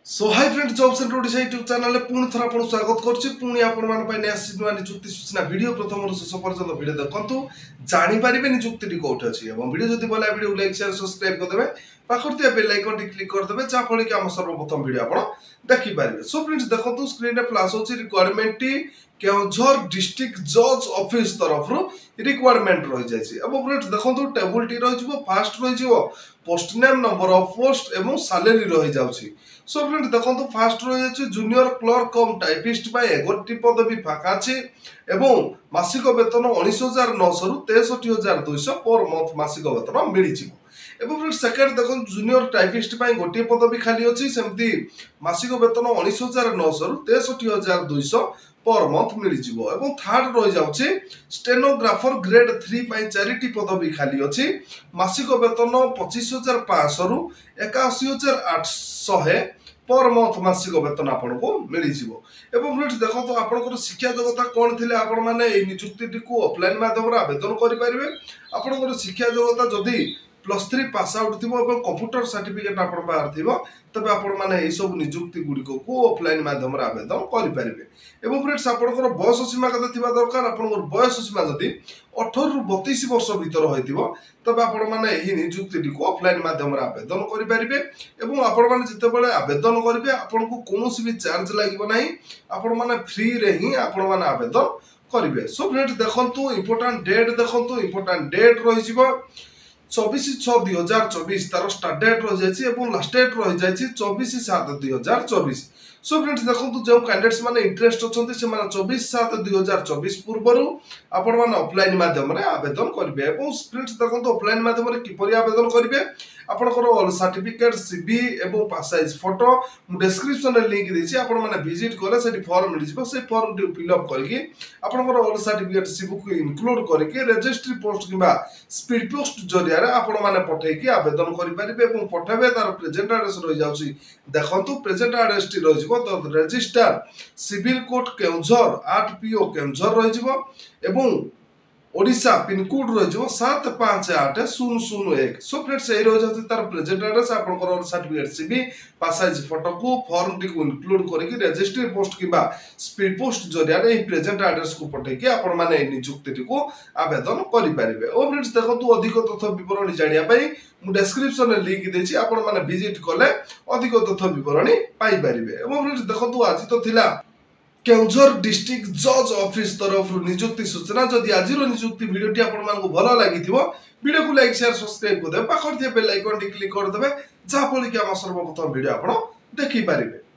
सो hi friend job centre Odisha YouTube channel में पुणी थर आपन स्वागत करछि पुणी आपन मान पय नेस नुआ नियुक्ति सूचना वीडियो प्रथम रु शेष पर्यंत वीडियो देखंतु जानि परिबे नियुक्ति कोठ अछि एवं वीडियो जदि भला वीडियो लाइक शेयर सब्सक्राइब कर देबे पाखरतिया बेल आइकन टी क्लिक कर देबे जा फळे कि हम सर्वप्रथम वीडियो आपन देखि परिबे। सो फ्रेंड्स देखंतु स्क्रीन रे फ्लैश होछि रिक्वायरमेंट टी केउझर डिस्ट्रिक्ट जज ऑफिस तरफ रु रिक्वायरमेंट रहि जायछि। अब फ्रेंड्स देखंतु टेबल टी रहि जिवो फास्ट रहि जिवो post name number of post एवं सैलरी रहि जाउछि। सो फ्रेंड्स देखंतु फास्ट रहि जायछि जूनियर क्लर्क कम टाइपिस्ट पाए 11टी पदवी फाका अछि एवं मासिक वेतन 19900 रु 63200 पर मंथ मासिक वेतन मिलि जिवो। एवं फ्रेंड्स सेकंड देखो जूनियर टाइपिस्ट पाए गोटे पदवी खाली अछि सेमती मासिक वेतन 19900 रु 63200 पर मंथ मिलि जिवो। एवं थर्ड रहि जाउछि स्टेनोग्राफर ग्रेड 3 पाए 4टी पदवी खाली अछि मासिक वेतन 25500 रु 81800 पर मंथ मासिक वेतन आपको मिलि जिवो। एवं फ्रेंड्स देखो आपनकर शिक्षा योग्यता कोन थिले आपण माने ए नियुक्ति को ऑफलाइन माध्यम रे आवेदन करि परिबे। आपनकर शिक्षा योग्यता जदी +3 पास आउट थिबो एवं कंप्यूटर सर्टिफिकेट आपण बाहर थिबो तबे आपण माने ए सब नियुक्ति गुडी को ऑफलाइन माध्यम रे आवेदन करि परिबे। एवं फ्रेंड्स आपनकर बयस सीमा कते थिबा दरकार आपनकर बयस सीमा जदी 18 रु 32 वर्ष भीतर होइथिबो तबे आपण माने एही नियुक्ति को ऑफलाइन माध्यम रे आवेदन करि परिबे। एवं आपण माने जते बेले आवेदन करिवे आपण को कोनोसी भी चार्ज लागिबो नाही आपण माने फ्री रे ही आपण माने आवेदन करिवे। सो फ्रेंड्स देखंतु इंपोर्टेंट डेट रहि जिवो 24/6/2024 तार स्टार्ट डेट रहि जायछि एवं लास्ट डेट रहि जायछि 24/7/2024। सो फ्रेंड्स देखंतु जो कैंडिडेट्स माने इंटरेस्ट अछंती से माने 24/7/2024 पूर्वरु आपण माने ऑफलाइन माध्यम रे आवेदन करिवे। एवं फ्रेंड्स देखंतु ऑफलाइन माध्यम रे किपरि आवेदन करिवे आपनकर ऑल सर्टिफिकेट सीवी एवं पास साइज फोटो डिस्क्रिप्शन रे लिंक देछि आपण माने विजिट करे सेठी फॉर्म मिलि जिवो से फॉर्म टी फिल अप करके आपनकर ऑल सर्टिफिकेट सीवी को इंक्लूड करके रजिस्ट्री पोस्ट किबा स्पीड पोस्ट जरिया रे आपण माने पठै कि आवेदन करि परिबे एवं पठेबे तार प्रेजेंट एड्रेस रहि जाउछि देखंतु प्रेजेंट एड्रेस टी रहि जिवो तो register civil court Keonjhar 8 PO Keonjhar रहि जिवो एवं ओडिशा पिन कोड रहि जिवो 758001। सो फ्रेंड्स ए रहि जाउछि तार प्रेजेंट एड्रेस आपनकर सर्टिफिकेट सीवी पास साइज फोटो को फॉर्म टी को इंक्लूड करके रजिस्ट्री पोस्ट किबा स्पीड पोस्ट जरिया रे प्रेजेंट एड्रेस को पठै कि आपण माने नियुक्ति टी को आवेदन करि परिबे। ओ फ्रेंड्स देखंतु अधिक तथ्य विवरणी जानिया पई मु डिस्क्रिप्शन रे लिंक देछि आपण माने विजिट कले अधिक तथ्य विवरणी पाई परिबे। एवं फ्रेंड्स देखंतु आज तो थिला केउझर डिस्ट्रिक्ट जज ऑफिस तरफ नियुक्ति सूचना। जदि आज नियुक्ति वीडियो टी आपण मानकु भलो लागिथिबो वीडियो को लाइक शेयर सब्सक्राइब कर देबे पाखर दिया बेल आइकन टी क्लिक कर देबे जा फळे कि हम सर्वप्रथम वीडियो आपण देखि परिबे।